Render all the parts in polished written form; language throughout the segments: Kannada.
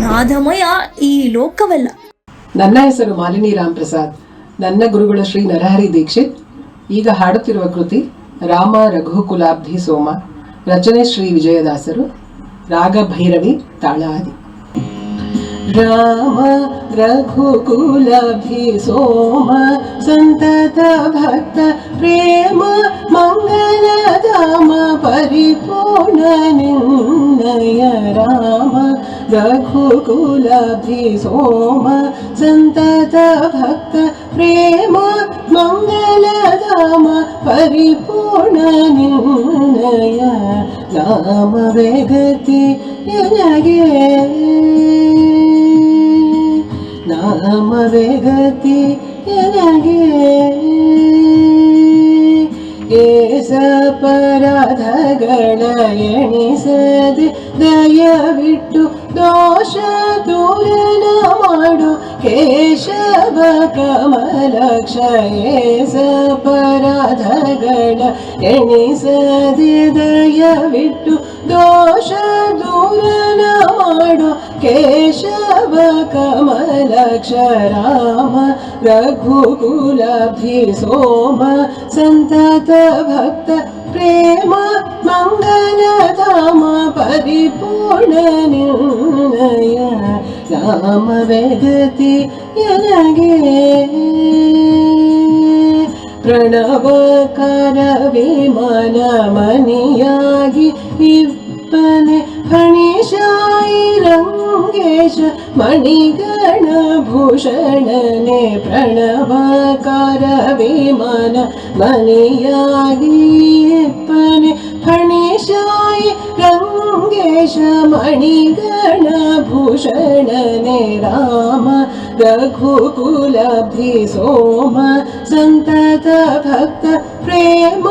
ನಾದಮಯ ಈ ಲೋಕವಲ್ಲ. ನನ್ನ ಹೆಸರು ಮಾಲಿನಿ ರಾಮ್ ಪ್ರಸಾದ್. ನನ್ನ ಗುರುಗಳು ಶ್ರೀ ನರಹರಿ ದೀಕ್ಷಿತ್. ಈಗ ಹಾಡುತ್ತಿರುವ ಕೃತಿ ರಾಮ ರಘುಕುಲಾಬ್ಧಿ ಸೋಮ. ರಚನೆ ಶ್ರೀ ವಿಜಯದಾಸರು. ರಾಗ ಭೈರವಿ, ತಾಳ ಆದಿ. ರಾಮ ರಘುಕುಲಾಬ್ಧಿ ಸೋಮ ಸಂತತ ಭಕ್ತ ಪ್ರೇಮ ಮಂಗಲಧಾಮ ಪರಿಪೂರ್ಣ ನಿನ್ನಯ ರಾಮ ರಘುಕುಲಾಬ್ಧಿ ಸೋಮ ಸಂತತ ಭಕ್ತ ಪ್ರೇಮ ಮಂಗಲಧಾಮ ಪರಿಪೂರ್ಣ ನಿನ್ನಯ ನಾಮವೇ ಗತಿ ನನಗೆ, ನಾಮವೇ ಗತಿ ನನಗೆ. ಏಸಪರಾಧಗಳ ಎಣಿಸದೆ ದಯವಿಟ್ಟು ದೋಷ ದೂರನ ಮಾಡು ಕೇಶವ ಕಮಲಕ್ಷ. ಏಸಪರಾಧಗಳ ಎಣಿಸದೆ ದಯವಿಟ್ಟು ದೋಷ ದೂರನ ಮಾಡು ಕೇಶವ ಕಮಲಕ್ಷ. ರಾಮ ರಘುಕುಲಾಬ್ಧಿ ಸೋಮ ಸಂತತ ಭಕ್ತ ಪ್ರೇಮ ಮಂಗಲಧಾಮ ಪರಿಪೂರ್ಣ ನಿರ್ಣಯ ನಾಮವೇ ಗತಿ ನನಗೆ. ಪ್ರಣವಕಾರ ವಿಮಾನ ಮನಿಯಾಗಿ ಇಪ್ಪನೆ ಫಣಿಶಾಯಿ ರಂಗೇಶ ಮಣಿಗಣ ಭೂಷಣನೆ. ಪ್ರಣವಕಾರ ವಿಮಾನ ಮನಿಯಾಗಿ ಇಪ್ಪನೆ ಫಣಿಶಾಯಿ ರಂಗೇಶ ಮಣಿಗಣ ಭೂಷಣನೆ. ರಾಮ ರಘುಕುಲಾಬ್ಧಿ ಸೋಮ ಸಂತತ ಭಕ್ತ ಪ್ರೇಮ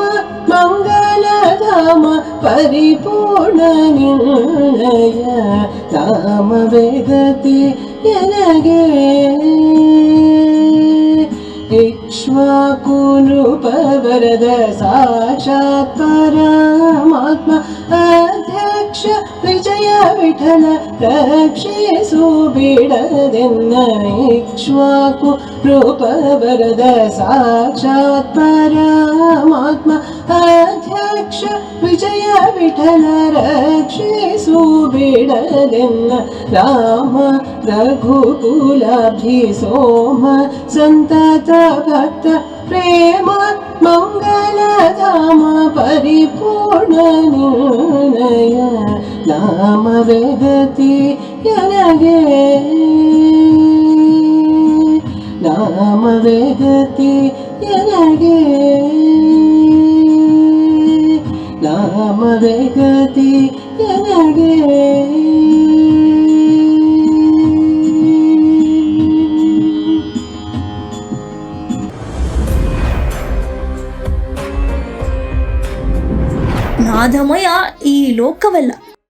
ಮಂಗಲಧಾಮ ಪರಿಪೂರ್ಣ ನಿರ್ಣಯ ನಾಮವೇ ಗತಿ ನನಗೆ. ಇಕ್ಷ್ವಾಕು ನೃಪವರದ ಸಾಕ್ಷಾತ್ ಪರಮಾತ್ಮ ಅಧ್ಯಕ್ಷ ವಿಜಯ ವಿಠಲ ರಕ್ಷಿಸು ಬಿಡದೆನ್ನ. ಇಕ್ಷ್ವಾಕು ನೃಪವರದ ಸಾಕ್ಷಾತ್ ಪರಮಾತ್ಮ ಅಧ್ಯಕ್ಷ ವಿಜಯ ವಿಠಲ ರಕ್ಷಿಸು ಬಿಡದೆನ್ನ. ರಾಮ ರಘುಕುಲಾಬ್ಧಿ ಸೋಮ ಸಂತತ ಭಕ್ತ ಪ್ರೇಮ ಮಂಗಲಧಾಮ ಪರಿಪೂರ್ಣ ನಿರ್ಣಯ ನಾಮವೇ ಗತಿ ನನಗೆ, ನಾಮವೇ ಗತಿ ನನಗೆ, ನಾಮವೇ ಗತಿ ನನಗೆ. ನಾದಮಯ ಈ ಲೋಕವಲ್ಲ.